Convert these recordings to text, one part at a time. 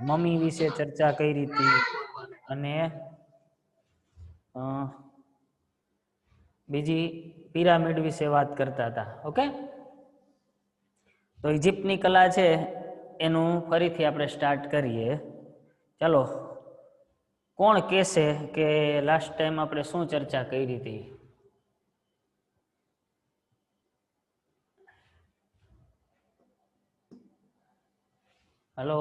Mummy વિશે ચર્ચા કરી હતી અને બીજી પિરામિડ વિશે વાત કરતા હતા. ઓકે, તો ઇજિપ્તની કલા છે એનું ફરીથી આપણે સ્ટાર્ટ કરીએ. ચાલો, કોણ કહેશે કે લાસ્ટ ટાઈમ આપણે શું ચર્ચા કરી હતી? હલો,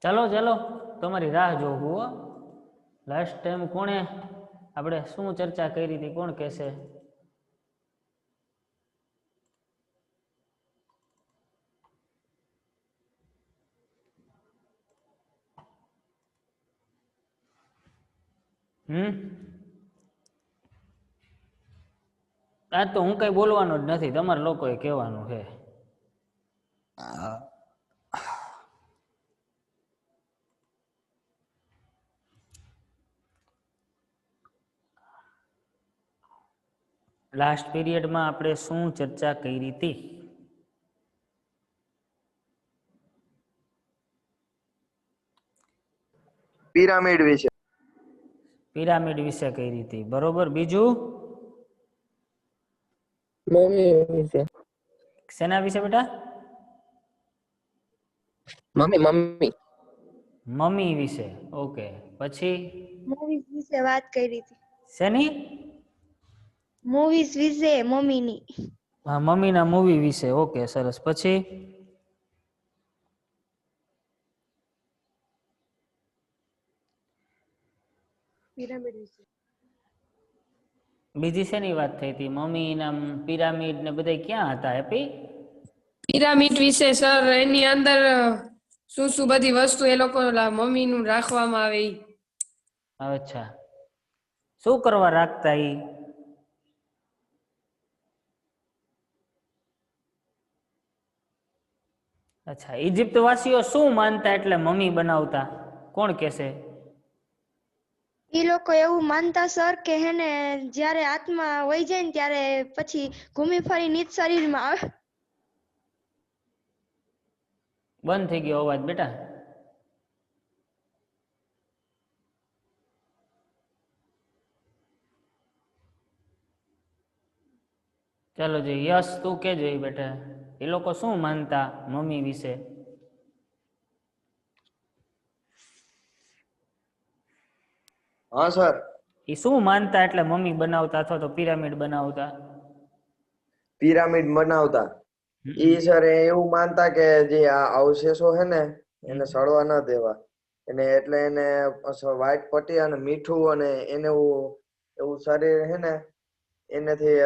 ચાલો ચાલો, તમારી રાહ જોવું. લાસ્ટ ટાઈમ કોણે આપણે શું ચર્ચા કરી હતી? કોણ કહેશે? આજ તો હું કઈ બોલવાનું જ નથી, તમારે લોકોએ કહેવાનું છે. લાસ્ટ પીરિયડમાં આપણે શું ચર્ચા કરી હતી? પિરામિડ વિશે. પિરામિડ વિશે કરી હતી, બરોબર. બીજું? મમ્મી વિશે. શેના વિશે બેટા? મમ્મી મમ્મી વિશે. ઓકે, પછી મૂવીઝ વિશે વાત કરી હતી. શેની? મૂવીઝ વિશે, મમ્મીની. હા, મમ્મીના મૂવી વિશે. ઓકે, સરસ. પછી પિરામિડ વિશે. બીજી શેની વાત થઈ હતી? મમ્મીના પિરામિડ ને બધા ક્યાં હતા? હેપી? પિરામિડ વિશે સર, એની અંદર શું શું બધી વસ્તુ એ લોકો મમ્મી નું રાખવામાં આવે. અચ્છા, શું કરવા રાખતા? અચ્છા, ઇજિપ્ત વાસીઓ શું માનતા એટલે મમ્મી બનાવતા? કોણ કહેશે? એ લોકો એવું માનતા સર કે હેને જ્યારે આત્મા વહી જાય ને ત્યારે પછી ઘૂમી ફરી નીચ શરીરમાં આવે. બંધ થઈ ગયો અવાજ બેટા. ચાલો જે યસ તું કેજો બેટા, એ લોકો શું માનતા મમ્મી વિશે? હા સર. એ શું માનતા એટલે મમ્મી બનાવતા અથવા તો પિરામિડ બનાવતા? પિરામિડ બનાવતા ઈ સર એવું માનતા કે જે આ અવશેષો છે ને એને સડવા ન દેવા, એને એટલે એને વ્હાઈટ પટ્ટી અને મીઠું અને એને એવું શરીર છે ને એનાથી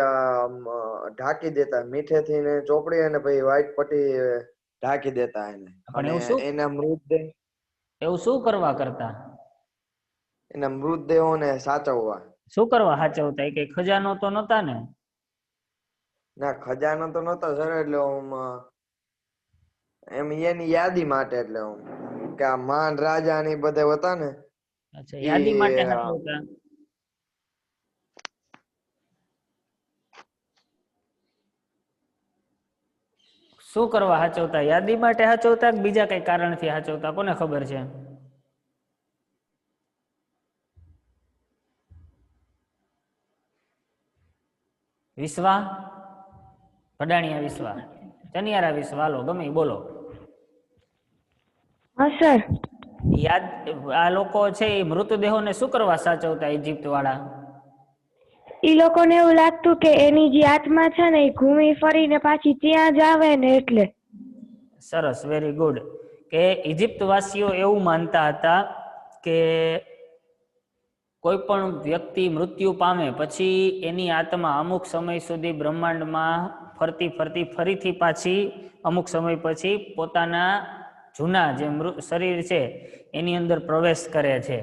ઢાંકી દેતા, મીઠેથી ને ચોપડી અને પછી વ્હાઈટ પટ્ટી ઢાંકી દેતા એને. પણ અને એવું શું, એના મૃતદેહ, એવું શું કરવા કરતા? એના મૃતદેહોને સાચવવા. શું કરવા સાચવતા? કઈ ખજાનો તો નતા ને? ના, ખજાનો તો નતો સર. એટલે એમ એની યાદી માટે, એટલે કે આ મહાન રાજા ની બધા હતા ને. અચ્છા, યાદી માટે સાચવતા. શું કરવા સાચવતા? યાદી માટે સાચવતા કે બીજા કઈ કારણથી સાચવતા? કોને ખબર છે? વિશ્વા, ભડાણિયા વિશ્વા, ચનિયારા વિશ્વા, હાલો ગમે બોલો. હા સર. યાદ આ લોકો છે એ મૃતદેહોને શું કરવા સાચવતા ઇજિપ્ત વાળા? ઈ લોકોને એવું લાગતું કે એની જે આત્મા છે ને એ ઘૂમી ફરીને પાછી ત્યાં જ આવે ને એટલે. સરસ, વેરી ગુડ. કે ઇજિપ્ત વાસીઓ એવું માનતા હતા કે કોઈ પણ વ્યક્તિ મૃત્યુ પામે પછી એની આત્મા અમુક સમય સુધી બ્રહ્માંડમાં ફરતી ફરતી ફરીથી પાછી અમુક સમય પછી પોતાના જૂના જે શરીર છે એની અંદર પ્રવેશ કરે છે.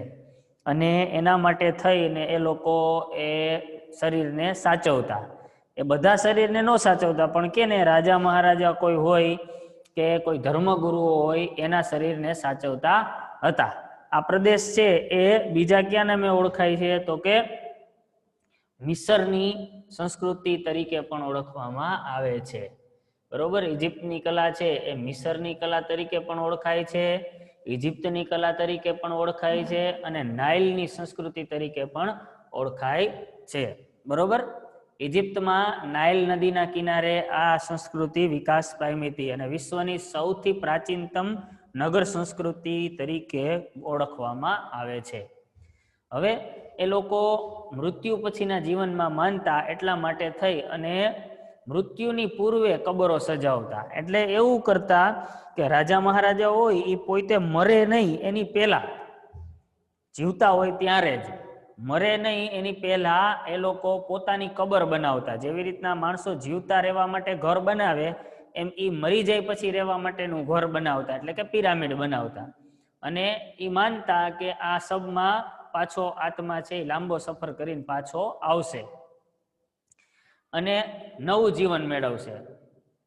અને એના માટે થઈને એ લોકો એ શરીરને સાચવતા. એ બધા શરીરને ન સાચવતા, પણ કે ને રાજા મહારાજા કોઈ હોય કે કોઈ ધર્મગુરુઓ હોય એના શરીરને સાચવતા હતા. આ પ્રદેશ છે એ બીજા ક્યાં નામે ઓળખાય છે તો કે મિસરની સંસ્કૃતિ તરીકે પણ ઓળખવામાં આવે છે. બરોબર, ઇજિપ્તની કલા છે એ મિસરની કલા તરીકે પણ ઓળખાય છે, ઇજિપ્તની કલા તરીકે પણ ઓળખાય છે અને નાઇલની સંસ્કૃતિ તરીકે પણ ઓળખાય છે. બરોબર, ઇજિપ્તમાં નાઇલ નદીના કિનારે આ સંસ્કૃતિ વિકાસ પામી હતી અને વિશ્વની સૌથી પ્રાચીનતમ નગર સંસ્કૃતિ તરીકે ઓળખવામાં આવે છે. હવે એ લોકો મૃત્યુ પછીના જીવનમાં માનતા એટલા માટે થઈ અને મૃત્યુની પૂર્વે કબરો સજાવતા. એટલે એવું કરતા કે રાજા મહારાજા હોય એ પોતે મરે નહીં એની પહેલા, જીવતા હોય ત્યારે જ, મરે નહીં એની પહેલા એ લોકો પોતાની કબર બનાવતા. જેવી રીતના માણસો જીવતા રહેવા માટે ઘર બનાવે એમ એ મરી જાય પછી રહેવા માટેનું ઘર બનાવતા, એટલે કે પિરામિડ બનાવતા. અને એ માનતા કે આ સબમાં પાછો આત્મા છે એ લાંબો સફર કરીને પાછો આવશે અને નવું જીવન મેળવશે.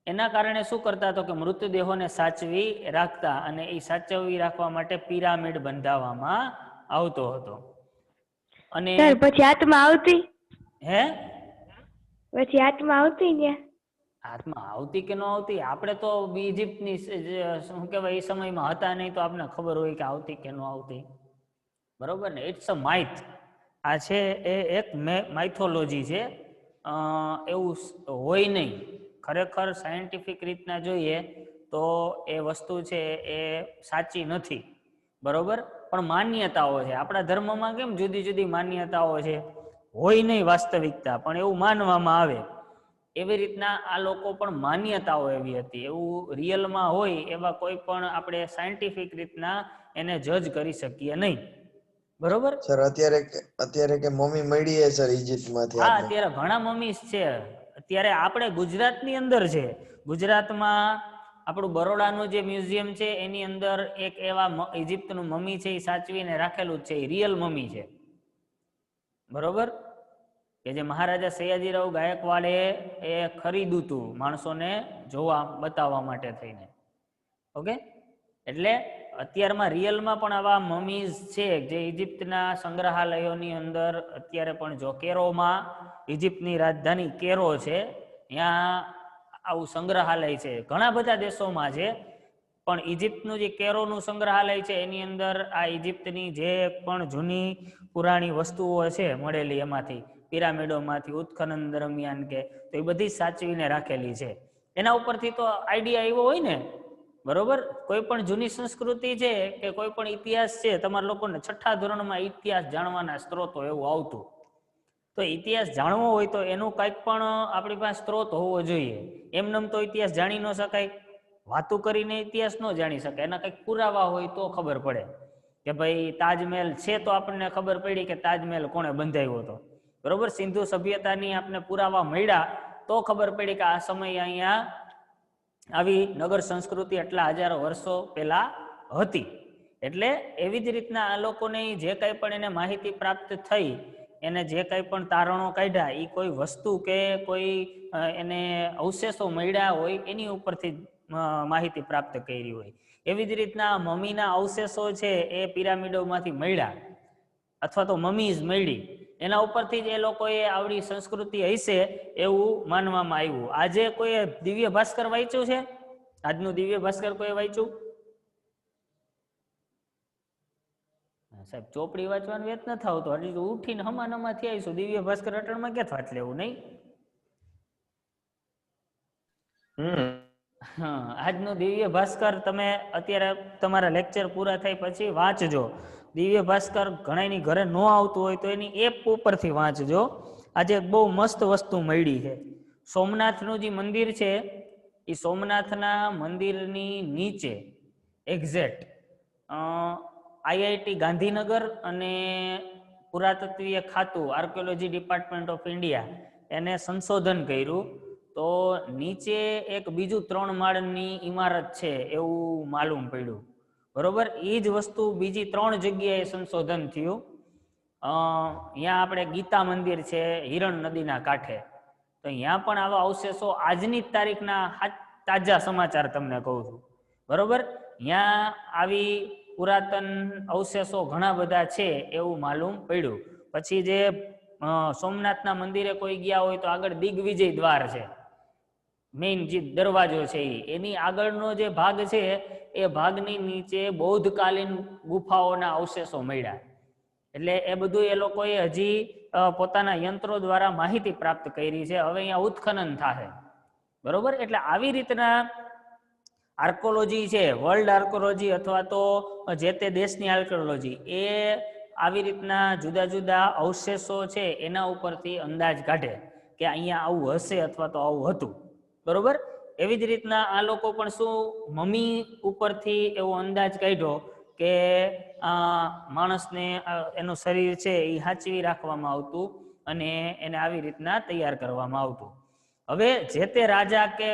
એના કારણે શું કરતા તો કે મૃતદેહોને સાચવી રાખતા અને એ સાચવી રાખવા માટે પિરામિડ બંધાવવામાં આવતો હતો. અને પછી આત્મા આવતી, હે પછી આત્મા આવતી ને આત્મા આવતી કે ન આવતી, આપણે તો ઇજિપ્તની શું કહેવાય એ સમયમાં હતા નહીં તો આપણને ખબર હોય કે આવતી કે ન આવતી. બરોબર ને, ઇટ્સ અ માઇથ. આ છે એ એક માઇથોલોજી છે, એવું હોય નહીં. ખરેખર સાયન્ટિફિક રીતના જોઈએ તો એ વસ્તુ છે એ સાચી નથી. બરોબર, પણ માન્યતાઓ છે. આપણા ધર્મમાં કેમ જુદી જુદી માન્યતાઓ છે, હોય નહીં વાસ્તવિકતા પણ એવું માનવામાં આવે. એવી રીતના આ લોકો પણ માન્યતાઓ એવી હતી. એવું રિયલમાં હોય એવા કોઈ પણ આપણે સાયન્ટિફિક રીતના એને જજ કરી શકીએ નહીં. બરોબર સર, અત્યારે કે મમ્મી મળી છે સર ઇજિપ્તમાંથી? હા, અત્યારે ઘણા મમ્મીસ છે. અત્યારે આપણે ગુજરાતની અંદર છે. ગુજરાતમાં આપણું બરોડાનું જે મ્યુઝિયમ છે એની અંદર એક એવા ઇજિપ્તનું મમ્મી છે એ સાચવીને રાખેલું જ છે. એ રિયલ મમ્મી છે. બરોબર, કે જે મહારાજા સયાજીરાવ ગાયકવાડે એ ખરીદ્યું હતું માણસોને જોવા બતાવવા માટે થઈને. ઓકે, એટલે અત્યારમાં રિયલમાં પણ આવા મમીઝ છે જે ઇજિપ્તના સંગ્રહાલયોની અંદર અત્યારે પણ જો કેરોમાં, ઇજિપ્તની રાજધાની કેરો છે, ત્યાં આવું સંગ્રહાલય છે. ઘણા બધા દેશોમાં છે પણ ઇજિપ્તનું જે કેરોનું સંગ્રહાલય છે એની અંદર આ ઇજિપ્તની જે પણ જૂની પુરાણી વસ્તુઓ છે મળેલી, એમાંથી પિરામિડોમાંથી ઉત્ખનન દરમિયાન કે તો એ બધી સાચવીને રાખેલી છે. એના ઉપરથી તો આઈડિયા એવો હોય ને, બરોબર, કોઈ પણ જૂની સંસ્કૃતિ છે કે કોઈ પણ ઇતિહાસ છે, તમારા લોકોને 6થા ધોરણમાં ઇતિહાસ જાણવાના સ્ત્રોતો એવું આવતું. તો ઇતિહાસ જાણવો હોય તો એનું કંઈક પણ આપણી પાસે સ્ત્રોત હોવો જોઈએ. એમનેમ તો ઇતિહાસ જાણી ન શકાય, વાતું કરીને ઇતિહાસ ન જાણી શકાય. એના કંઈક પુરાવા હોય તો ખબર પડે કે ભાઈ તાજમહેલ છે તો આપણને ખબર પડી કે તાજમહેલ કોણે બંધાવ્યો હતો. બરોબર, સિંધુ સભ્યતાની આપણે પુરાવા મળ્યા તો ખબર પડી કે આ સમયે અહીંયા આવી નગર સંસ્કૃતિ એટલા હજારો વર્ષો પહેલા હતી. એટલે એવી જ રીતના આ લોકોને જે કંઈ પણ એને માહિતી પ્રાપ્ત થઈ, એને જે કંઈ પણ તારણો કાઢ્યા, એ કોઈ વસ્તુ કે કોઈ એને અવશેષો મળ્યા હોય એની ઉપરથી માહિતી પ્રાપ્ત કરી હોય. એવી જ રીતના મમ્મીના અવશેષો છે એ પિરામિડોમાંથી મળ્યા અથવા તો મમ્મીઝ મળી, એના ઉપરથી જ એ લોકોએ આવડી સંસ્કૃતિ હશે એવું માનવામાં આવ્યું. આજે કોઈ દિવ્ય ભાસ્કર વાંચ્યું છે? આજનું દિવ્ય ભાસ્કર કોઈ વાંચ્યું? સાહેબ, ચોપડી વાંચવાનું વેત ન થાવ તો હજી તો ઉઠીને હમાનામાંથી આવીશું. દિવ્ય ભાસ્કર અટણમાં ક્યાં વાંચ લેવું નહીં? હા, આજનું દિવ્ય ભાસ્કર તમે અત્યારે તમારા લેક્ચર પૂરા થાય પછી વાંચજો. દિવ્ય ભાસ્કર ઘણાની ઘરે ન આવતું હોય તો એની એપ ઉપરથી વાંચજો. આજે બહુ મસ્ત વસ્તુ મળી છે. સોમનાથનું જે મંદિર છે એ સોમનાથના મંદિરની નીચે એક્ઝેક્ટ IIT ગાંધીનગર અને પુરાતત્વીય ખાતું, આર્કિયોલોજી ડિપાર્ટમેન્ટ ઓફ ઇન્ડિયા એને સંશોધન કર્યું તો નીચે એક બીજું 3 માળની ઇમારત છે એવું માલુમ પડ્યું. બરોબર, એ જ વસ્તુ બીજી 3 જગ્યાએ સંશોધન થયું. અહીંયા આપણે ગીતા મંદિર છે હિરણ નદીના કાંઠે, તો અહીંયા પણ આવા અવશેષો આજની તારીખના તાજા સમાચાર તમને કહું છું, બરોબર. ત્યાં આવી પુરાતન અવશેષો ઘણા બધા છે એવું માલુમ પડ્યું. પછી જે સોમનાથના મંદિરે કોઈ ગયા હોય તો આગળ દિગ્વિજય દ્વાર છે, મેઇન જે દરવાજો છે એની આગળનો જે ભાગ છે એ ભાગની નીચે બૌદ્ધકાલીન ગુફાઓના અવશેષો મળ્યા. એટલે એ બધું એ લોકોએ હજી પોતાના યંત્રો દ્વારા માહિતી પ્રાપ્ત કરી છે. હવે અહીંયા ઉત્ખનન થાય, બરોબર. એટલે આવી રીતના આર્કોલોજી છે, વર્લ્ડ આર્કોલોજી અથવા તો જે તે દેશની આર્કોલોજી, એ આવી રીતના જુદા જુદા અવશેષો છે એના ઉપરથી અંદાજ કાઢે કે અહીંયા આવું હશે અથવા તો આવું હતું, બરોબર. એવી જ રીતના આ લોકો પણ શું મમ્મી ઉપરથી એવો અંદાજ કાઢ્યો કે માણસને એનું શરીર છે એ સાચવી રાખવામાં આવતું અને એને આવી રીતના તૈયાર કરવામાં આવતું. હવે જે તે રાજા કે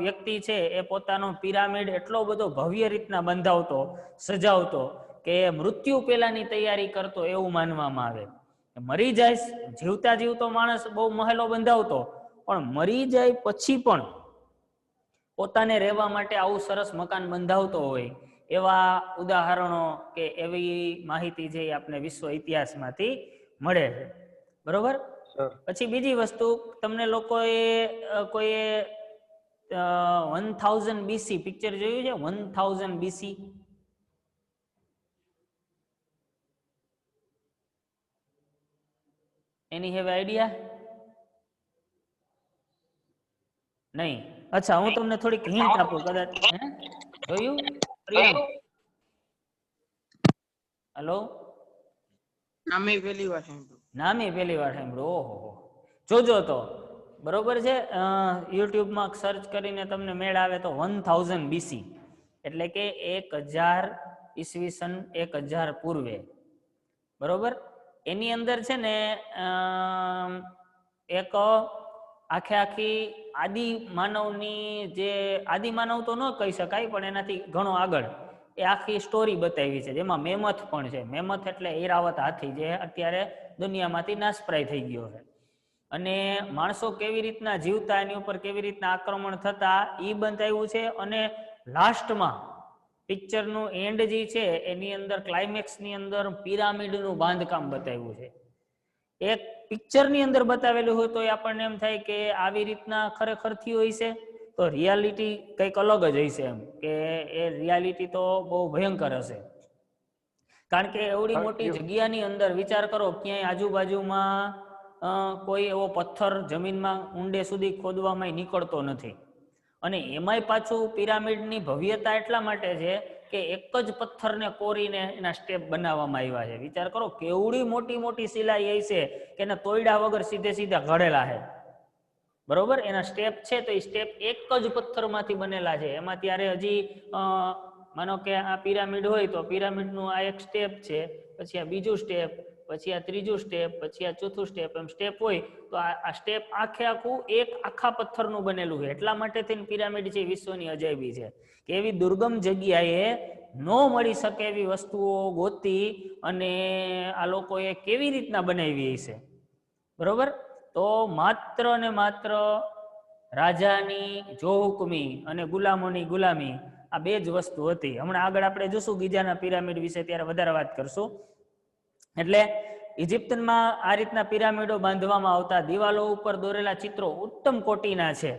વ્યક્તિ છે એ પોતાનો પિરામિડ એટલો બધો ભવ્ય રીતના બંધાવતો, સજાવતો કે મૃત્યુ પહેલાની તૈયારી કરતો એવું માનવામાં આવે. મરી જાય, જીવતા જીવતો માણસ બહુ મહેલો બંધાવતો, પણ મરી જાય પછી પણ પોતાને રહેવા માટે આવું સરસ મકાન બંધાવતો હોય, એવા ઉદાહરણો કે એવી માહિતી છે આપણે વિશ્વ ઇતિહાસમાંથી મળે છે, બરોબર. પછી બીજી વસ્તુ, તમને લોકોએ કોઈએ 1000 BC પિક્ચર જોયું છે? 1000 BC એની હેવ આઈડિયા? નહીં. અચ્છા, હું તમને થોડીક હિન્ટ આપું, કદાચ જોયું? હેલો, નામે પહેલી વાર સાંભળ્યું. નામે પહેલી વાર સાંભળ્યું. ઓહો, જોજો તો, બરોબર છે. યુટ્યુબમાં સર્ચ કરીને તમને મેળ આવે તો 1000 BC એટલે કે 1000 ઈસવીસન 1000 પૂર્વે, બરોબર. એની અંદર છે ને એક આખી આદિ માનવની, જે આદિ માનવ તો ન કહી શકાય પણ એનાથી ઘણો આગળ એ આખી સ્ટોરી બતાવી છે, જેમાં મેમથ પણ છે. મેમથ એટલે ઈરાવત હાથી, જે અત્યારે દુનિયામાંથી નાશપ્રાય થઈ ગયો છે. અને માણસો કેવી રીતના જીવતા, એની ઉપર કેવી રીતના આક્રમણ થતા એ બતાવ્યું છે. અને લાસ્ટમાં પિક્ચરનું એન્ડ જે છે એની અંદર ક્લાઇમેક્સની અંદર પિરામિડનું બાંધકામ બતાવ્યું છે. એક પિક્ચરની અંદર બતાવેલું હોય તો આપણને એમ થાય કે આવી રીતના ખરેખર થયું હોય છે, તો રિયાલિટી કંઈક અલગ જ હશે, એમ કે એ રિયાલિટી તો બહુ ભયંકર હશે. કારણ કે એવડી મોટી જગ્યાની અંદર વિચાર કરો, ક્યાંય આજુબાજુમાં કોઈ એવો પથ્થર જમીનમાં ઊંડે સુધી ખોદવામાં નીકળતો નથી. અને એમાંય પાછું પિરામિડની ભવ્યતા એટલા માટે છે કે એક જ પથ્થરને કોરીને એના સ્ટેપ બનાવવામાં આવ્યા છે. વિચાર કરો કેવડી મોટી મોટી શિલાઈ એ છે કે એને તોડ્યા વગર સીધે સીધા ઘડેલા છે, બરોબર. એના સ્ટેપ છે તો એ સ્ટેપ એક જ પથ્થરમાંથી બનેલા છે. એમાં ત્યારે હજી માનો કે આ પિરામિડ હોય તો પિરામિડનું આ એક સ્ટેપ છે, પછી આ બીજું સ્ટેપ, પછી આ ત્રીજું સ્ટેપ, પછી આ ચોથું સ્ટેપ, એમ સ્ટેપ હોય તો આ સ્ટેપ આખું એક આખા પથ્થરનું બનેલું છે. એટલા માટે થઈને પિરામિડ છે વિશ્વની અજાયબી છે કે એવી દુર્ગમ જગ્યાએ ન મળી શકે એવી વસ્તુઓ ગોતી અને આ લોકોએ કેવી રીતના બનાવી છે, બરોબર. તો માત્ર ને માત્ર રાજાની જોહુકમી અને ગુલામોની ગુલામી, આ બે જ વસ્તુ હતી. હમણાં આગળ આપણે જોશું ગીઝાના પિરામિડ વિશે, ત્યારે વધારે વાત કરશું. એટલે ઇજિપ્તમાં આ રીતના પિરામિડો બાંધવામાં આવતા. દિવાલો ઉપર દોરેલા ચિત્રો ઉત્તમ કોટીના છે.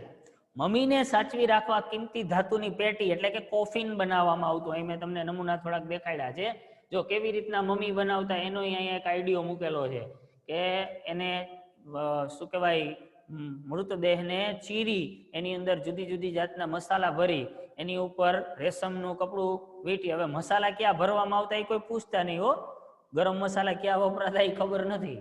મમ્મીને સાચવી રાખવા કિંમતી ધાતુની પેટી એટલે કે કોફિન બનાવવામાં આવતું. અહીં મેં તમને નમૂના થોડાક દેખાડ્યા છે. જો કેવી રીતના મમ્મી બનાવતા એનો અહીંયા એક આઈડિયો મૂકેલો છે કે એને શું કહેવાય, મૃતદેહને ચીરી એની અંદર જુદી જુદી જાતના મસાલા ભરી એની ઉપર રેશમનું કપડું વીંટી. હવે મસાલા ક્યાં ભરવામાં આવતા એ કોઈ પૂછતા નહીં હો, ગરમ મસાલા ક્યાં વપરાતા એ ખબર નથી,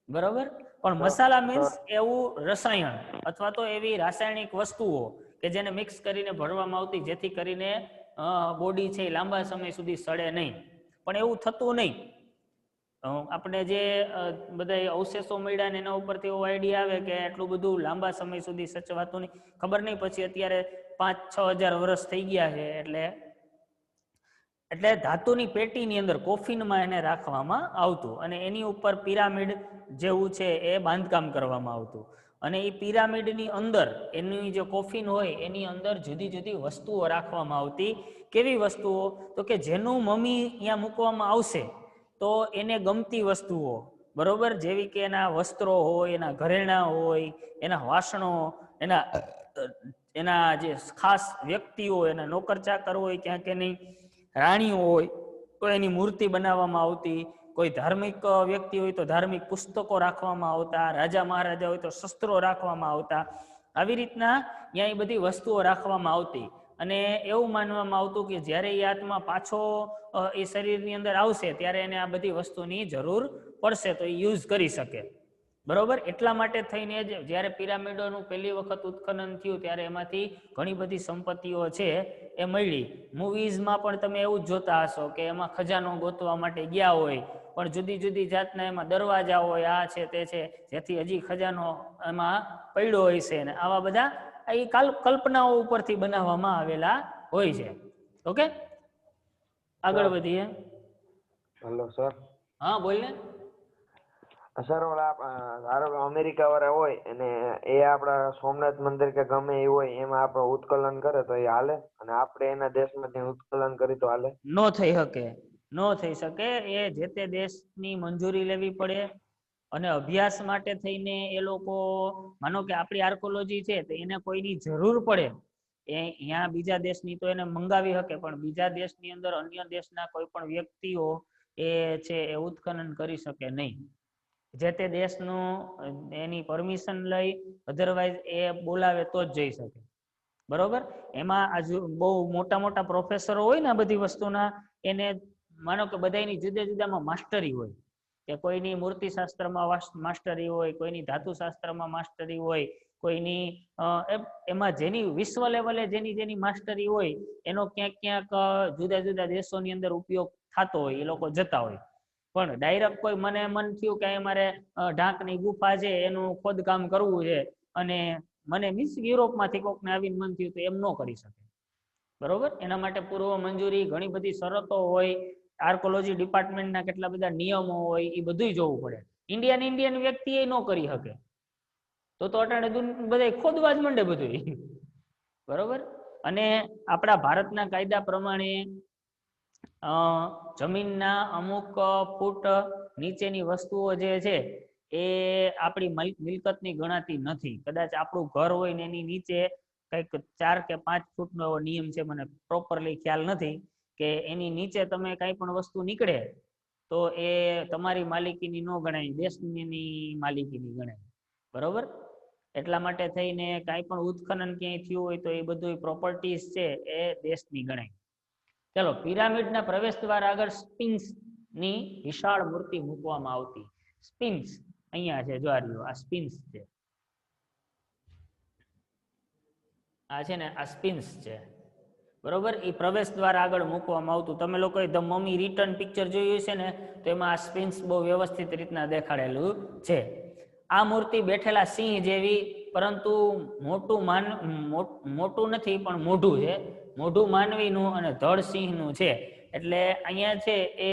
બરોબર. પણ મસાલા મીન્સ એવું રસાયણ અથવા તો એવી રાસાયણિક વસ્તુઓ કે જેને મિક્સ કરીને ભરવામાં આવતી, જેથી કરીને બોડી છે એ લાંબા સમય સુધી સડે નહીં. પણ એવું થતું નહીં. આપણે જે બધા અવશેષો મળ્યા ને એના ઉપરથી એવો આઈડિયા આવે કે આટલું બધું લાંબા સમય સુધી સચવાતું નહીં. ખબર નહીં, પછી અત્યારે 5-6 હજાર વર્ષ થઈ ગયા છે. એટલે ધાતુની પેટીની અંદર કોફિનમાં એને રાખવામાં આવતું અને એની ઉપર પિરામિડ જેવું છે એ બાંધકામ કરવામાં આવતું. અને એ પિરામિડની અંદર એની જે કોફિન હોય એની અંદર જુદી જુદી વસ્તુઓ રાખવામાં આવતી. કેવી વસ્તુઓ? તો કે જેનું મમ્મી અહીંયા મૂકવામાં આવશે તો એને ગમતી વસ્તુઓ, બરોબર, જેવી કે એના વસ્ત્રો હોય, એના ઘરેણાં હોય, એના વાસણો, એના જે ખાસ વ્યક્તિઓ, એના નોકર ચાકર હોય, ક્યાંક એની રાણીઓ હોય તો એની મૂર્તિ બનાવવામાં આવતી. કોઈ ધાર્મિક વ્યક્તિ હોય તો ધાર્મિક પુસ્તકો રાખવામાં આવતા, રાજા મહારાજા હોય તો શસ્ત્રો રાખવામાં આવતા. આવી રીતના ત્યાં એ બધી વસ્તુઓ રાખવામાં આવતી. અને એવું માનવામાં આવતું કે જ્યારે એ આત્મા પાછો એ શરીરની અંદર આવશે ત્યારે એને આ બધી વસ્તુની જરૂર પડશે તો એ યુઝ કરી શકે. બરોબર, એટલા માટે થઈને જ જ્યારે પિરામિડોનું પહેલી વખત ઉત્ખનન થયું ત્યારે એમાંથી ઘણી બધી સંપત્તિઓ છે એ મળી. મૂવીઝમાં પણ તમે એવું જ જોતા હશો કે એમાં ખજાનો ગોતવા માટે ગયા હોય પણ જુદી જુદી જાતના એમાં દરવાજા હોય, આ છે તે છે, જેથી હજી ખજાનો એમાં પડ્યો હોય છે. ને આવા બધા એ કલ્પનાઓ ઉપરથી બનાવવામાં આવેલા હોય છે. ઓકે, આગળ વધીએ. Hello sir. હા બોલ ને. સર ઓલા ધારો કે અમેરિકા વાળા હોય અને એ આપણા સોમનાથ મંદિર કે ગમે એ હોય એમાં આપણે ઉત્કલન કરે તો એ હાલે, અને આપણે એના દેશમાંથી ઉત્કલન કરી તો હાલે? નો થઈ શકે, નો થઈ શકે. એ જે તે દેશની મંજૂરી લેવી પડે અને અભ્યાસ માટે થઈને એ લોકો, માનો કે આપણી આર્કોલોજી છે તો એને કોઈની જરૂર પડે એ અહીંયા બીજા દેશની તો એને મંગાવી શકે, પણ બીજા દેશની અંદર અન્ય દેશના કોઈ પણ વ્યક્તિઓ એ છે એ ઉત્ખનન કરી શકે નહીં. જે તે દેશનું એની પરમિશન લઈ, અધરવાઇઝ એ બોલાવે તો જ જઈ શકે. બરોબર, એમાં આજુ બહુ મોટા મોટા પ્રોફેસરો હોય ને આ બધી વસ્તુના, એને માનો કે બધાની જુદા જુદામાં માસ્ટરી હોય, કે કોઈની મૂર્તિશાસ્ત્રમાં માસ્ટરી હોય, કોઈની ધાતુશાસ્ત્રમાં માસ્ટરી હોય, કોઈની એમાં જેની વિશ્વ લેવલે જેની જેની માસ્ટરી હોય એનો ક્યાંક ક્યાંક જુદા જુદા દેશોની અંદર ઉપયોગ થતો હોય, એ લોકો જતા હોય. પણ ડાયરેક્ટ કોઈ મને મન થયું કે અમારે ઢાંકની ગુફા છે એનું ખોદકામ કરવું છે અને મને મીન્સ યુરોપમાંથી કોકને આવીને મન થયું તો એમ ન કરી શકે. બરોબર, એના માટે પૂર્વ મંજૂરી, ઘણી બધી શરતો હોય, આર્કોલોજી ડિપાર્ટમેન્ટના કેટલા બધા નિયમો હોય, એ બધું જોવું પડે. ઇન્ડિયન વ્યક્તિ એ ન કરી શકે તો અટાણે બધા ખોદવા જ માંડે બધું. બરોબર, અને આપણા ભારતના કાયદા પ્રમાણે જમીનના અમુક ફૂટ નીચેની વસ્તુઓ જે છે એ આપણી મિલકતની ગણાતી નથી. કદાચ આપણું ઘર હોય ને એની નીચે કંઈક 4 કે 5 ફૂટનો એવો નિયમ છે, મને પ્રોપરલી ખ્યાલ નથી, કે એની નીચે તમે કઈ પણ વસ્તુ નીકળે તો એ તમારી માલિકીની ન ગણાય, દેશની માલિકીની ગણાય. બરોબર, એટલા માટે થઈને કાંઈ પણ ઉત્ખનન ક્યાંય થયું હોય તો એ બધું પ્રોપર્ટીઝ છે એ દેશની ગણાય. ચલો, પિરામિડના પ્રવેશ દ્વાર આગળ સ્ફિન્ક્સની વિશાળ મૂર્તિ મૂકવામાં આવતી. સ્ફિન્ક્સ અહીંયા છે, જો આ સ્ફિન્ક્સ છે, આ છે ને આ સ્ફિન્ક્સ છે. બરોબર, એ પ્રવેશ દ્વાર આગળ મૂકવામાં આવતું. તમે લોકોએ ધ મમી રિટર્ન પિક્ચર જોયું છે ને, તો એમાં આ સ્ફિન્ક્સ બહુ વ્યવસ્થિત રીતના દેખાડેલું છે. આ મૂર્તિ બેઠેલા સિંહ જેવી, પરંતુ મોટું નથી પણ મોઢું છે. મોઢું માનવીનું અને ધડ સિંહનું છે. એટલે અહીંયા છે એ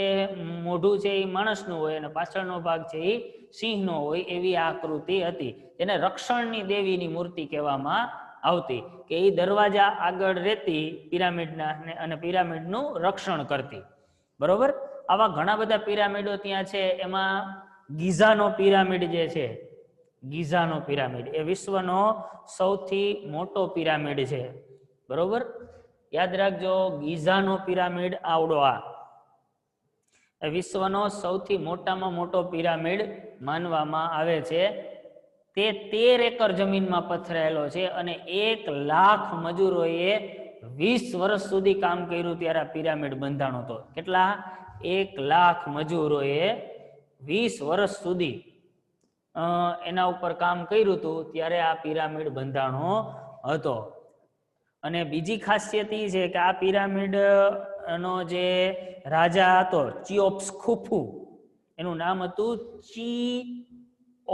મોઢું છે એ માણસનું હોય અને પાછળનો ભાગ છે એ સિંહનો હોય, એવી આકૃતિ હતી. એને રક્ષણની દેવીની મૂર્તિ કહેવામાં આવતી, કે એ દરવાજા આગળ રહેતી પિરામિડના અને પિરામિડનું રક્ષણ કરતી. બરોબર, આવા ઘણા બધા પિરામિડો ત્યાં છે. એમાં ગીઝાનો પિરામિડ જે છે, ગીઝાનો પિરામિડ એ વિશ્વનો સૌથી મોટો પિરામિડ છે. બરોબર, યાદ રાખજો, ગીઝાનો પિરામિડ આવડો આ વિશ્વનો સૌથી મોટામાં મોટો પિરામિડ માનવામાં આવે છે. તે 13 એકર જમીનમાં પથરાયેલો છે અને 1 લાખ મજૂરોએ 20 વર્ષ સુધી કામ કર્યું ત્યારે આ પિરામિડ બંધાણો હતો. કેટલા? 1 લાખ મજૂરોએ 20 વર્ષ સુધી એના ઉપર કામ કર્યું હતું ત્યારે આ પિરામિડ બંધાણો હતો. અને બીજી ખાસિયત એ છે કે આ પિરામિડ નો જે રાજા હતો ચિયોપ્સ ખુફુ, એનું નામ હતું ચિયોપ્સ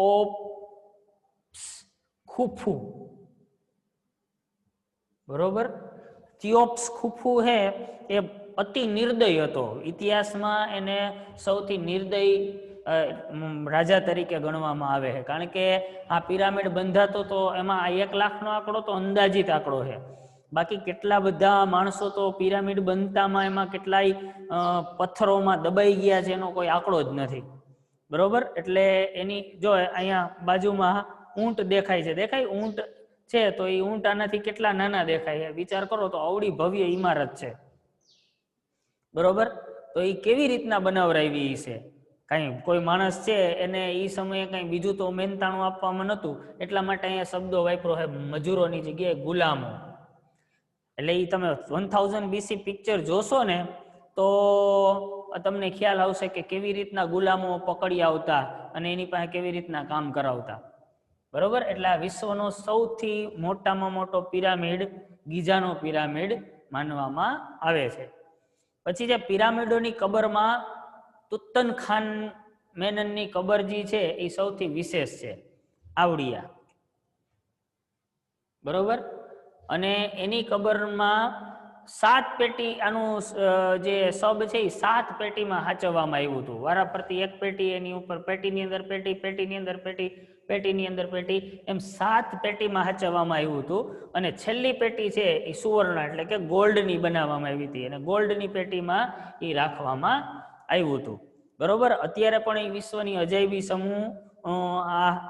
ખુફુ. બરોબર, ચિયોપ્સ ખુફુ હે એ અતિ નિર્દય હતો. ઇતિહાસમાં એને સૌથી નિર્દય રાજા તરીકે ગણવામાં આવે છે, કારણ કે આ પિરામિડ બંધાતો તો એમાં આ 1 લાખનો આંકડો તો અંદાજિત આંકડો છે. બાકી કેટલા બધા માણસો તો પિરામિડ બનતામાં એમાં કેટલાય પથ્થરોમાં દબાઈ ગયા છે એનો કોઈ આંકડો જ નથી. બરોબર, એટલે એની જો અહીંયા બાજુમાં ઊંટ દેખાય છે, દેખાય ઊંટ છે, તો એ ઊંટ આનાથી કેટલા નાના દેખાય છે. વિચાર કરો તો અવળી ભવ્ય ઇમારત છે. બરોબર, તો એ કેવી રીતના બનાવરાવી છે? કઈ કોઈ માણસ છે એને એ સમયે કઈ બીજું તો મહેનતાણું આપવામાં નહોતું, એટલા માટે અહીંયા શબ્દો વાપરો છે મજૂરોની જગ્યાએ ગુલામો. એટલે એ તમે 1000 BC પિક્ચર જોશો ને તો તમને ખ્યાલ આવશે કે કેવી રીતના ગુલામો પકડી આવતા અને એની પાસે કેવી રીતના કામ કરાવતા. બરોબર, એટલે આ વિશ્વનો સૌથી મોટામાં મોટો પિરામિડ ગીઝાનો પિરામિડ માનવામાં આવે છે. પછી જે પિરામિડોની કબરમાં તુતનખાન મેનનની કબર જે છે એ સૌથી વિશેષ છે, આવડિયા. બરોબર, અને એની કબરમાં 7 પેટી, આનું જે સબ છે એ 7 પેટીમાં સાચવવામાં આવ્યું હતું. વારાફરતી એક પેટી, એની ઉપર પેટીની અંદર પેટી, પેટીની અંદર પેટી, પેટીની અંદર પેટી, એમ 7 પેટીમાં સાચવવામાં આવ્યું હતું. અને છેલ્લી પેટી છે એ સુવર્ણ એટલે કે ગોલ્ડની બનાવવામાં આવી હતી, અને ગોલ્ડની પેટીમાં એ રાખવામાં આવ્યું હતું. બરોબર, અત્યારે પણ એ વિશ્વની અજાયબી સમૂહ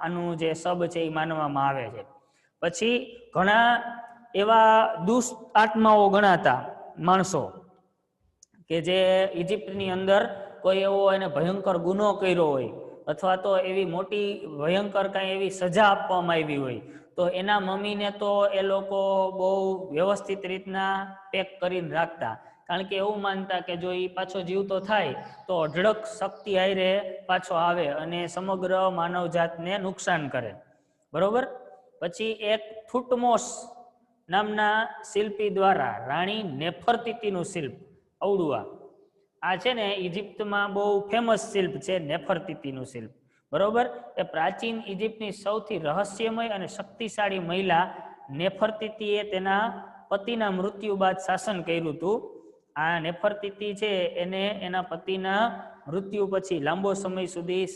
આનું જે સબ છે એ માનવામાં આવે છે. પછી ઘણા એવા દુષ્ટ આત્માઓ ગણાતા માણસો કે જે ઇજિપ્તની અંદર કોઈ એવો એને ભયંકર ગુનો કર્યો હોય અથવા તો એવી મોટી ભયંકર કાંઈ એવી સજા આપવામાં આવી હોય, તો એના મમ્મીને તો એ લોકો બહુ વ્યવસ્થિત રીતના પેક કરીને રાખતા, કારણ કે એવું માનતા કે જો એ પાછો જીવતો થાય તો અઢળક શક્તિ હારે પાછો આવે અને સમગ્ર માનવજાતને નુકસાન કરે. બરોબર, પછી એક થુટમોસ નામના શિલ્પી દ્વારા રાણી નેફરતીતીનું શિલ્પ અવડુઆ, આ છે ને ઇજિપ્તમાં બહુ ફેમસ શિલ્પ છે નેફરતીતીનું શિલ્પ. બરોબર, એ પ્રાચીન ઇજિપ્તની સૌથી રહસ્યમય અને શક્તિશાળી મહિલા નેફરતીતીએ તેના પતિના મૃત્યુ બાદ શાસન કર્યું હતું. આ નેફરતીતી છે એને એના પતિના મૃત્યુ પછી લાંબો સમય સુધી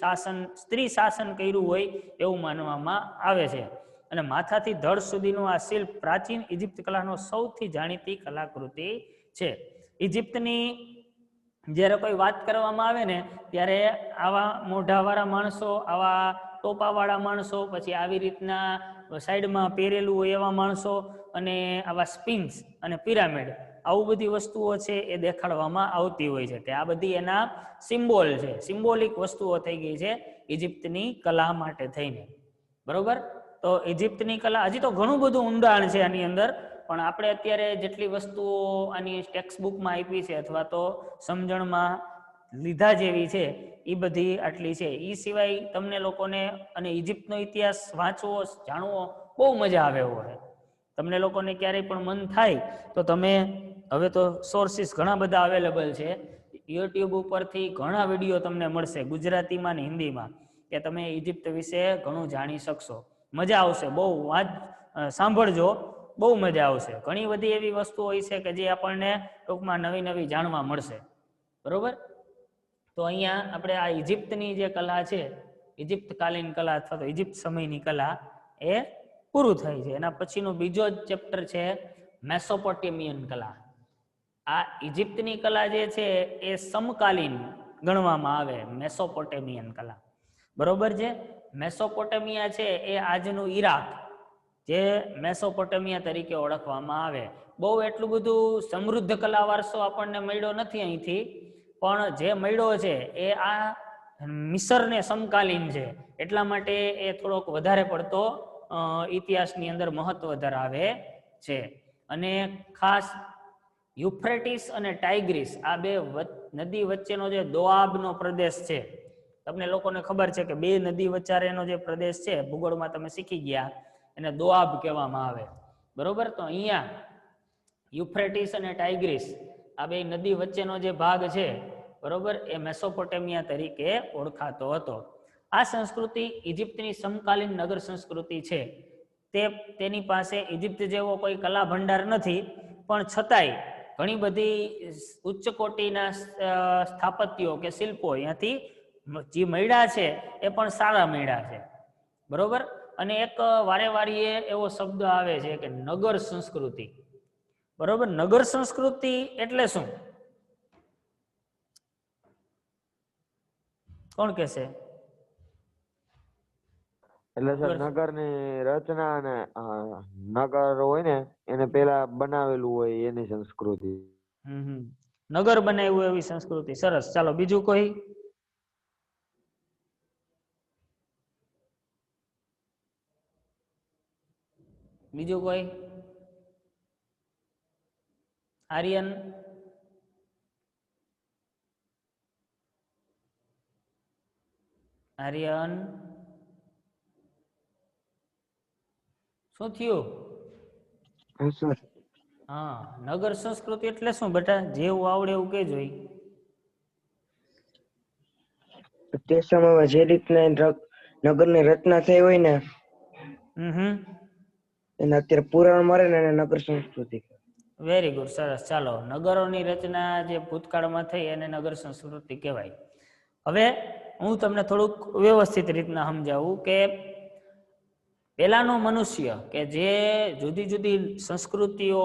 સ્ત્રી શાસન કર્યું હોય એવું માનવામાં આવે છે. અને માથાથી ધડ સુધીનું આ શિલ્પ પ્રાચીન ઇજિપ્ત કલાનો સૌથી જાણીતી કલાકૃતિ છે. ઇજિપ્તની જ્યારે કોઈ વાત કરવામાં આવે ને ત્યારે આવા મોઢાવાળા માણસો, આવા ટોપાવાળા માણસો, પછી આવી રીતના સાઈડમાં પહેરેલું હોય એવા માણસો, અને આવા સ્પિન્ક્સ અને પિરામિડ, આવું બધી વસ્તુઓ છે એ દેખાડવામાં આવતી હોય છે કે આ બધી એના સિમ્બોલ છે, સિમ્બોલિક વસ્તુઓ થઈ ગઈ છે ઇજિપ્તની કલા માટે થઈને. બરોબર, તો ઇજિપ્તની કલા હજી તો ઘણું બધું ઊંડાણ છે આની અંદર, પણ આપણે અત્યારે જેટલી વસ્તુઓ આની ટેક્સ્ટ બુકમાં આપી છે અથવા તો સમજણમાં લીધા જેવી છે એ બધી આટલી છે. એ સિવાય તમને લોકોને અને ઇજિપ્તનો ઇતિહાસ વાંચવો, જાણવો બહુ મજા આવે એવો છે. તમને લોકોને ક્યારેય પણ મન થાય તો તમે, હવે તો સોર્સિસ ઘણા બધા અવેલેબલ છે, યુટ્યુબ ઉપરથી ઘણા વિડીયો તમને મળશે ગુજરાતીમાં ને હિન્દીમાં, કે તમે ઇજિપ્ત વિશે ઘણું જાણી શકશો. મજા આવશે, બહુ સાંભળજો, બહુ મજા આવશે. ઘણી બધી એવી વસ્તુઓ હોય છે કે જે આપણને ટૂંકમાં નવી નવી જાણવા મળશે. બરોબર, તો અહીંયા આપણે આ ઇજિપ્તની જે કલા છે, ઇજિપ્તકાલીન કલા અથવા તો ઇજિપ્ત સમયની કલા, એ પૂરું થાય છે. એના પછીનો બીજો જ ચેપ્ટર છે મેસોપોટેમિયન કલા. આ ઇજિપ્તની કલા જે છે એ સમકાલીન ગણવામાં આવે, મેસોપોટેમિયન કલા. બરોબર છે, મેસોપોટેમિયા છે એ આજનું ઈરાક, જે મેસોપોટેમિયા તરીકે ઓળખવામાં આવે. બહુ એટલું બધું સમૃદ્ધ કલા વારસો આપણને મળ્યો નથી અહીંથી, પણ જે મળ્યો છે એ આ મિસરને સમકાલીન છે, એટલા માટે એ થોડોક વધારે પડતો ઇતિહાસની અંદર મહત્વ ધરાવે છે. અને ખાસ યુફ્રેટિસ અને ટાઇગ્રીસ, આ બે નદી વચ્ચેનો જે દોઆબનો પ્રદેશ છે, તમને લોકોને ખબર છે કે બે નદી વચ્ચેનો જે પ્રદેશ છે, ભૂગોળમાં તમે શીખી ગયા, એને દોઆબ કહેવામાં આવે. બરોબર, તો અહીંયા યુફ્રેટિસ અને ટાઇગ્રીસ, આ બે નદી વચ્ચેનો જે ભાગ છે, બરોબર, એ મેસોપોટેમિયા તરીકે ઓળખાતો હતો. આ સંસ્કૃતિ ઇજિપ્તની સમકાલીન નગર સંસ્કૃતિ છે. તેની પાસે ઇજિપ્ત જેવો કોઈ કલા ભંડાર નથી, પણ છતાંય ઘણી બધી ઉચ્ચ કોટીના સ્થાપત્યો કે શિલ્પો અહીંયાથી જે મળ્યા છે એ પણ સારા મળ્યા છે, બરોબર. અને એક વારે વારીએ એવો શબ્દ આવે છે કે નગર સંસ્કૃતિ, બરોબર. નગર સંસ્કૃતિ એટલે શું? કોણ કહેશે? એટલે સર નગરની રચના અને નગર હોય ને એને પેલા બનાવેલું હોય એની સંસ્કૃતિ. નગર બનાવ્યું એવી સંસ્કૃતિ. સરસ. ચાલો બીજું કોઈ? બીજું કોઈ? આર્યન? આર્યન શું થયું? હા, નગર સંસ્કૃતિ એટલે શું બેટા? જેવું આવડે એવું કે જોઈ. તે સમયમાં જે રીતના નગરની રચના થઈ હોય ને એને અત્યારે પુરાણ મળે ને એને નગર સંસ્કૃતિ. વેરી ગુડ, સરસ. ચાલો, નગરોની રચના જે ભૂતકાળમાં થઈ એને નગર સંસ્કૃતિ કહેવાય. હવે હું તમને થોડુંક વ્યવસ્થિત રીતના સમજાવું કે પેલાનો મનુષ્ય કે જે જુદી જુદી સંસ્કૃતિઓ,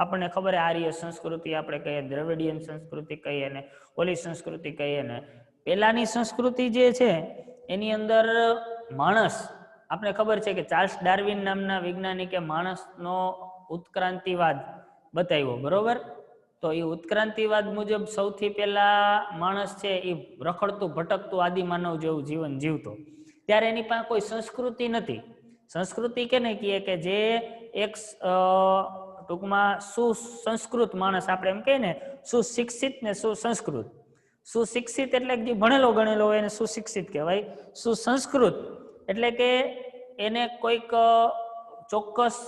આપણને ખબર આર્ય સંસ્કૃતિ આપણે કહીએ, દ્રવિડિયન સંસ્કૃતિ કહીએ ને ઓલી સંસ્કૃતિ કહીએ ને, પેલાની સંસ્કૃતિ જે છે એની અંદર માણસ, આપણે ખબર છે કે ચાર્લ્સ ડાર્વિન નામના વૈજ્ઞાનિકે માણસનો ઉત્ક્રાંતિવાદ બતાવ્યો, બરોબર. તો એ ઉત્ક્રાંતિવાદ મુજબ સૌથી પહેલા માણસ છે એ રખડતું ભટકતું આદિમાનવ જેવું જીવન જીવતો. ત્યારે એની પાસે કોઈ સંસ્કૃતિ નથી. સંસ્કૃતિ કેને કહીએ કે જે એક ટૂંકમાં સુસંસ્કૃત માણસ, આપણે એમ કહીએ ને સુશિક્ષિત ને સુસંસ્કૃત. સુશિક્ષિત એટલે જે ભણેલો ગણેલો હોય એને સુશિક્ષિત કહેવાય. સુસંસ્કૃત એટલે કે એને કોઈક ચોક્કસ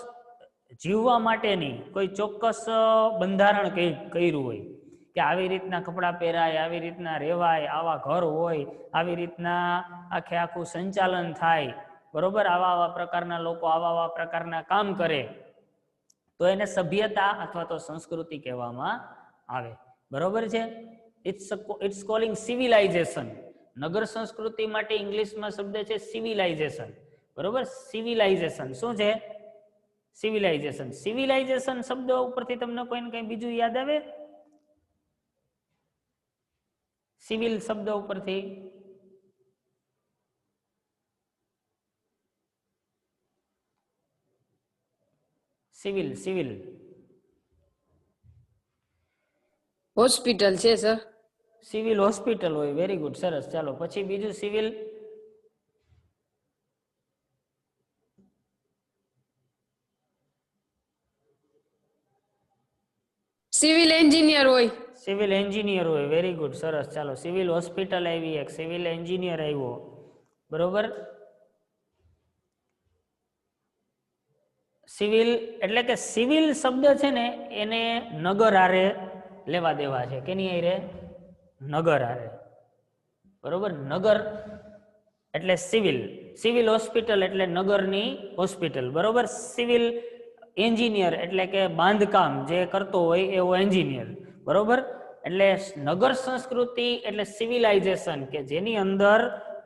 જીવવા માટેની કોઈ ચોક્કસ બંધારણ કર્યું હોય કે આવી રીતના કપડાં પહેરાય, આવી રીતના રહેવાય, આવા ઘર હોય, આવી રીતના આખું સંચાલન થાય, બરોબર. આવા પ્રકારના લોકો આવા પ્રકારના કામ કરે તો એને સભ્યતા અથવા તો સંસ્કૃતિ કહેવામાં આવે, બરોબર છે. It's calling civilisation. નગર સંસ્કૃતિ માટે ઇંગ્લિશમાં શબ્દ છે સિવિલાઇઝેશન, બરોબર. સિવિલાઇઝેશન શું છે? સિવિલાઇઝેશન. સિવિલાઇઝેશન શબ્દ ઉપરથી તમને કોઈને કઈ બીજું યાદ આવે? સિવિલ શબ્દ ઉપરથી સિવિલ સિવિલ હોસ્પિટલ છે સર. સિવિલ હોસ્પિટલ હોય. વેરી ગુડ, સરસ. ચાલો પછી બીજું સિવિલ. સિવિલ એન્જિનિયર હોય. સિવિલ એન્જિનિયર હોય. વેરી ગુડ, સરસ. ચાલો સિવિલ હોસ્પિટલ આવી, એક સિવિલ એન્જિનિયર આવ્યો, બરોબર. સિવિલ એટલે કે સિવિલ શબ્દ છે ને એને નગર આરે લેવા દેવા છે. કેની આરે? નગર આરે, બરોબર. નગર એટલે સિવિલ. સિવિલ હોસ્પિટલ એટલે નગરની હોસ્પિટલ, બરોબર. સિવિલ એન્જિનિયર એટલે કે બાંધકામ જે કરતો હોય એવો એન્જિનિયર, બરોબર. એટલે નગર સંસ્કૃતિ એટલે સિવિલાઇઝેશન કે જેની અંદર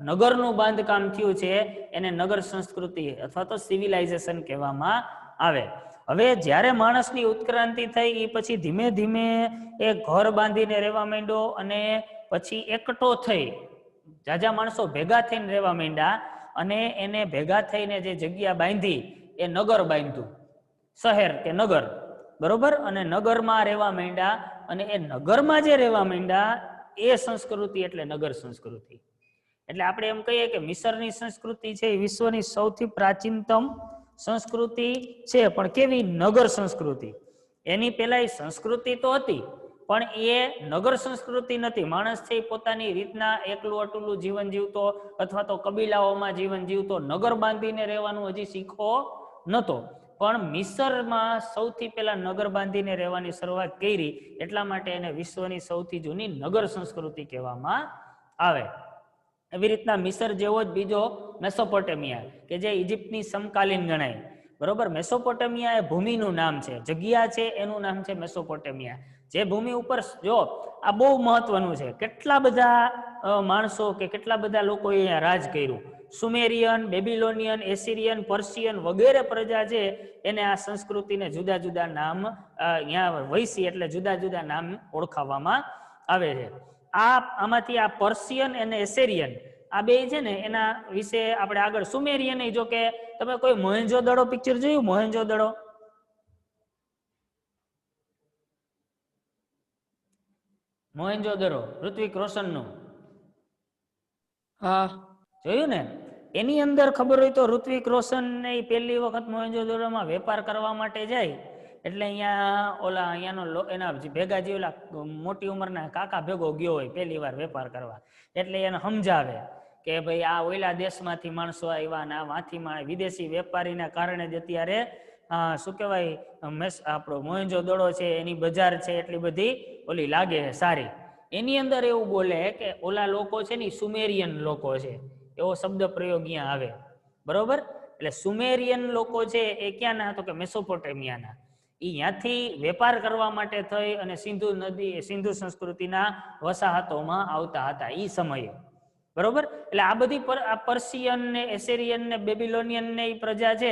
નગરનું બાંધકામ થયું છે એને નગર સંસ્કૃતિ અથવા તો સિવિલાઇઝેશન કહેવામાં આવે. હવે જ્યારે માણસની ઉત્ક્રાંતિ થઈ એ પછી ધીમે ધીમે એ ઘર બાંધીને રહેવા માંડ્યો અને પછી એકઠો થઈ જાજા માણસો ભેગા થઈને રહેવા માંડ્યા અને એને ભેગા થઈને જે જગ્યા બાંધી એ નગર બાંધ્યું, શહેર કે નગર, બરોબર. અને નગરમાં રહેવા માંડ્યા અને એ નગરમાં જે રહેવા માંડ્યા એ સંસ્કૃતિ એટલે નગર સંસ્કૃતિ. એટલે આપણે એમ કહીએ કે મિસરની સંસ્કૃતિ છે એ વિશ્વની સૌથી પ્રાચીનતમ સંસ્કૃતિ છે, પણ કેવી? નગર સંસ્કૃતિ. એની પહેલા એ સંસ્કૃતિ તો હતી પણ એ નગર સંસ્કૃતિ નથી. માણસ છે એ પોતાની રીતના એકલું અટલું જીવન જીવતો અથવા તો કબીલાઓમાં જીવન જીવતો, નગર બાંધીને રહેવાનું હજી શીખો નતો. પણ મિસરમાં સૌથી પહેલા નગર બાંધીને રહેવાની શરૂઆત કરી, એટલા માટે એને વિશ્વની સૌથી જૂની નગર સંસ્કૃતિ કહેવામાં આવે. એવી રીતના મિસર જેવો જ બીજો મેસોપોટેમિયા કે જે ઇજિપ્તની સમકાલીન ગણાય, બરોબર. મેસોપોટેમિયા એ ભૂમિનું નામ છે, જગ્યા છે એનું નામ છે મેસોપોટેમિયા. જે ભૂમિ ઉપર જો આ બહુ મહત્વનું છે, કેટલા બધા માણસો કે કેટલા બધા લોકોએ અહીંયા રાજ કર્યું. સુમેરિયન, બેબિલોનિયન, એસિરિયન, પર્શિયન વગેરે પ્રજા છે એને આ સંસ્કૃતિને જુદા જુદા નામ અહીંયા વૈસી એટલે જુદા જુદા નામ ઓળખાવવામાં આવે છે. આમાંથી આ પર્શિયન અને એસેરિયન આ બે છે ને એના વિશે આપણે આગળ સુમેરિયન જો કે તમે કોઈ મોહેન્જો-દડો પિક્ચર જોયું? મોહેન્જો-દડો મોહેન્જો-દડો ઋત્વિક રોશનનું હા જોયું ને? એની અંદર ખબર હોય તો ઋત્વિક રોશન ને પહેલી વખત મોહેન્જો-દડોમાં વેપાર કરવા માટે જાય એટલે અહીંયા ઓલા અહીંયાનો એના ભેગા જે ઓલા મોટી ઉંમરના કાકા ભેગો ગયો હોય પહેલી વાર વેપાર કરવા, એટલે એને સમજાવે કે ભાઈ આ ઓલા દેશમાંથી માણસો આવ્યા ને આ વાંથી વિદેશી વેપારીના કારણે જ અત્યારે શું કહેવાય આપણો મોહેન્જો-દડો છે એની બજાર છે એટલી બધી ઓલી લાગે છે સારી. એની અંદર એવું બોલે કે ઓલા લોકો છે ને સુમેરિયન લોકો છે, એવો શબ્દ પ્રયોગ અહીંયા આવે. બરોબર? એટલે સુમેરિયન લોકો છે એ ક્યાંના? તો કે મેસોપોટેમિયાના. ત્યાંથી વેપાર કરવા માટે થઈ અને સિંધુ સંસ્કૃતિના વસાહતોમાં આવતા હતા એ સમયે. બરોબર? એટલે આ બધી પર્શિયન ને એસેરિયન ને બેબિલોનિયન ને એ પ્રજા છે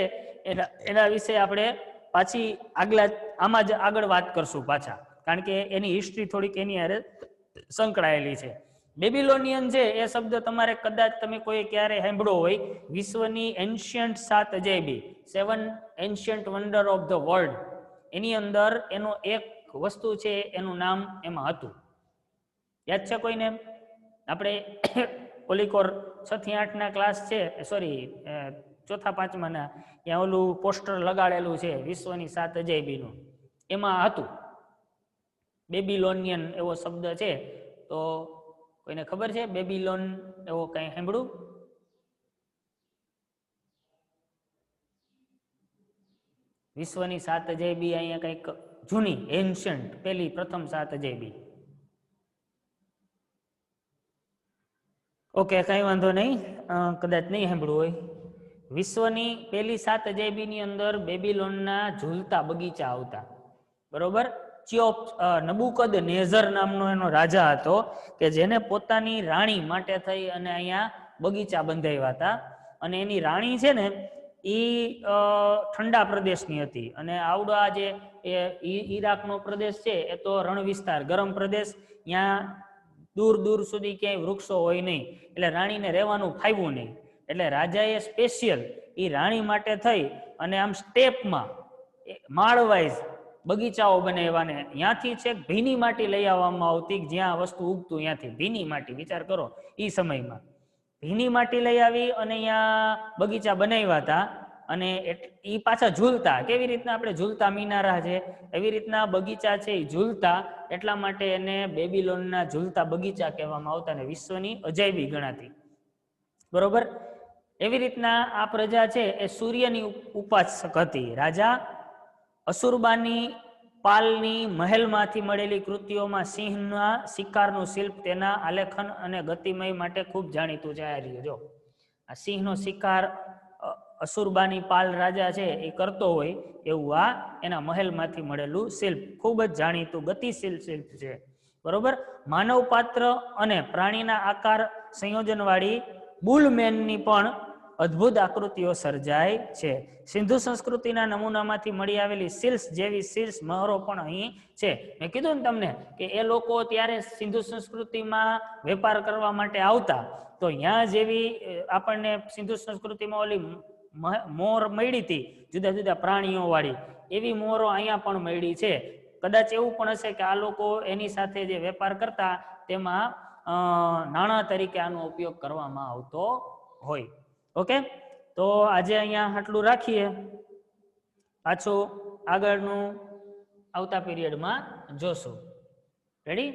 એના વિશે આપણે પાછી આમાં જ આગળ વાત કરશું પાછા, કારણ કે એની હિસ્ટ્રી થોડીક એની હારે સંકળાયેલી છે. બેબિલોનિયન છે એ શબ્દ તમારે કદાચ તમે કોઈ ક્યારે સાંભળ્યો હોય, વિશ્વની એન્શિયન્ટ 7 અજાયબી 7 ancient wonder of the world એની અંદર એનો એક વસ્તુ છે એનું નામ એમાં હતું. યાદ છે કોઈને? આપણે ઓલીકોર 6 થી 8 ના ક્લાસ છે, સોરી 4થા 5મા ના, ત્યાં ઓલું પોસ્ટર લગાડેલું છે વિશ્વની 7 અજાયબીનું, એમાં હતું બેબિલોનિયન એવો શબ્દ છે. તો કોઈને ખબર છે બેબિલોન એવો કઈ સાંભળ્યું? વિશ્વની 7 અજાયબી અહીંયા કઈક જૂની એન્શન્ટ પ્રથમ 7 અજાયબી. ઓકે, કઈ વાંધો નહીં, કદાચ નહીં સાંભળવું હોય. વિશ્વની પહેલી 7 અજાયબીની અંદર બેબિલોનના ઝૂલતા બગીચા આવતા. બરોબર? નબુકદનેઝર નામનો એનો રાજા હતો કે જેને પોતાની રાણી માટે થઈ અને અહીંયા બગીચા બંધાવ્યા હતા. અને એની રાણી છે ને એ ઠંડા પ્રદેશની હતી અને આવડા જે ઈરાકનો પ્રદેશ છે એ તો રણ વિસ્તાર, ગરમ પ્રદેશ, ત્યાં દૂર દૂર સુધી ક્યાંય વૃક્ષો હોય નહીં, એટલે રાણીને રહેવાનું ફાવ્યું નહીં. એટલે રાજાએ સ્પેશિયલ એ રાણી માટે થઈ અને આમ સ્ટેપમાં માળવાઇઝ બગીચાઓ બનાવ્યા. ને ત્યાંથી છેક ભીની માટી લઈ આવવામાં આવતી, જ્યાં વસ્તુ ઉગતું ત્યાંથી ભીની માટી. વિચાર કરો એ સમયમાં ભીની માટી લઈ આવી અને અહીંયા બગીચા બનાવ્યા હતા. અને એ પાછા ઝૂલતા. કેવી રીતના આપણે ઝૂલતા મિનારા છે એવી રીતના બગીચા છે એ ઝૂલતા, એટલા માટે એને બેબિલોનના ઝૂલતા બગીચા કહેવામાં આવતા ને વિશ્વની અજાયબી ગણાતી. બરોબર? એવી રીતના આ પ્રજા છે એ સૂર્યની ઉપાસક હતી. રાજા અસુરબાની પાલની મહેલમાંથી મળેલી કૃતિઓમાં સિંહના શિકારનું શિલ્પ તેના આલેખન અને ગતિમય માટે ખૂબ જાણીતું છે. આ રહ્યો જો, આ સિંહનો શિકાર અસુરબાની પાલ રાજા છે એ કરતો હોય એવું આ એના મહેલમાંથી મળેલું શિલ્પ ખૂબ જ જાણીતું ગતિશીલ શિલ્પ છે. બરોબર? માનવ પાત્ર અને પ્રાણીના આકાર સંયોજનવાળી બુલમેનની પણ અદ્ભુત આકૃતિઓ સર્જાય છે. સિંધુ સંસ્કૃતિના નમૂનામાંથી મળી આવેલી સિલ્સ જેવી સિલ્સ મહરો પણ અહીં છે. મેં કીધું ને તમને કે એ લોકો ત્યારે સિંધુ સંસ્કૃતિમાં વેપાર કરવા માટે આવતા, તો ત્યાં જેવી આપણને સિંધુ સંસ્કૃતિમાં ઓલી મોર મળી હતી જુદા જુદા પ્રાણીઓ વાળી, એવી મોરો અહીંયા પણ મળી છે. કદાચ એવું પણ હશે કે આ લોકો એની સાથે જે વેપાર કરતા તેમાં નાણાં તરીકે આનો ઉપયોગ કરવામાં આવતો હોય. ઓકે, તો આજે અહીંયા આટલું રાખીએ, પાછું આગળનું આવતા પીરિયડમાં જોશું. રેડી?